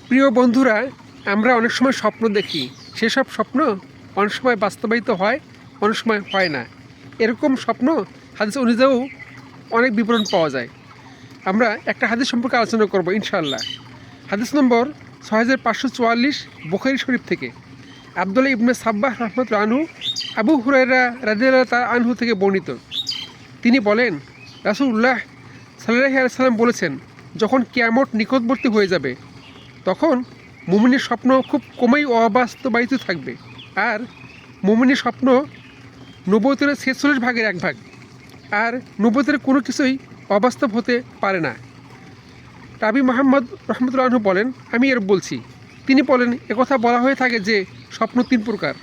প্রিয় বন্ধুরা, আমরা অনেক সময় স্বপ্ন দেখি। সেসব স্বপ্ন অনেক সময় বাস্তবায়িত হয়, অনেক সময় হয় না। এরকম স্বপ্ন হাদিস অনুযায়ীও অনেক বিবরণ পাওয়া যায়। আমরা একটা হাদিস সম্পর্কে আলোচনা করব ইনশাআল্লাহ। হাদিস নম্বর 6544 বুখারী শরীফ থেকে আব্দুল্লাহ ইবনে সাব্বাহ রাহমাতুল্লাহ আনহু আবু হুরায়রা রাদিয়াল্লাহু তাআলা আনহু থেকে বর্ণিত। তিনি বলেন, রাসূলুল্লাহ সাল্লাল্লাহু আলাইহি ওয়াসাল্লাম বলেছেন, যখন কিয়ামত নিকটবর্তী হয়ে যাবে তখন মুমিনের স্বপ্ন খুব কমই অবাস্তবায়িত থাকবে, আর মুমিনের স্বপ্ন 46 ভাগের 1 ভাগ, আর 90 কোনো কিছুই অবাস্তব হতে পারে না। রাবি মোহাম্মদ রহমতুল্লাহ আনহু বলেন, আমি এর বলছি। তিনি বলেন, একথা বলা হয়ে থাকে যে স্বপ্ন 3 প্রকার।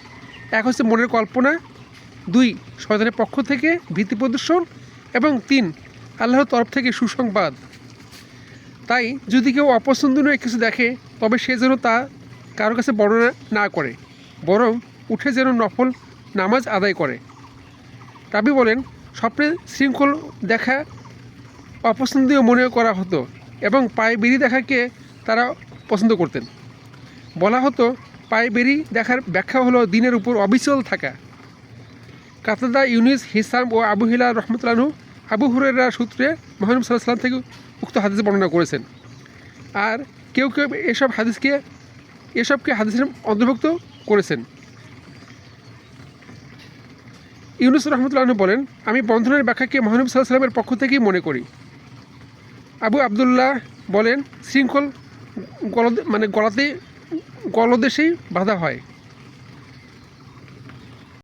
এক হচ্ছে মনের কল্পনা, 2 শয়তানের পক্ষ থেকে ভীতি প্রদর্শন, এবং 3 আল্লাহর তরফ থেকে সুসংবাদ। তাই যদি কেউ অপছন্দনীয় কিছু দেখে তবে সে যেন তা কারো কাছে বর্ণনা না করে, বরং উঠে যেন নফল নামাজ আদায় করে। রাবি বলেন, স্বপ্নে শৃঙ্খল দেখা অপছন্দনীয় মনে করা হতো এবং পায়ে বেরি দেখাকে তারা পছন্দ করতেন। বলা হতো, পায়ে বেরি দেখার ব্যাখ্যা হলো দিনের উপর অবিচল থাকা। কাতাদা, ইউনুস, হিসাম ও আবু হিলাল রহমতুল্লাহ আনহু আবু হুরায়রা সূত্রে মুহাম্মদ সাল্লাল্লাহু আলাইহি ওয়াসাল্লাম থেকে উক্ত হাদিস বর্ণনা করেছেন। আর কেউ কেউ এসবকে হাদিসের অন্তর্ভুক্ত করেছেন। ইউনুস রহমতুল্লাহ আনহু বলেন, আমি বন্ধনের ব্যাখ্যাকে মুহাম্মদ সাল্লাল্লাহু আলাইহি ওয়াসাল্লামের পক্ষ থেকেই মনে করি। আবু আবদুল্লাহ বলেন, শৃঙ্খল গলদেশেই বাধা হয়।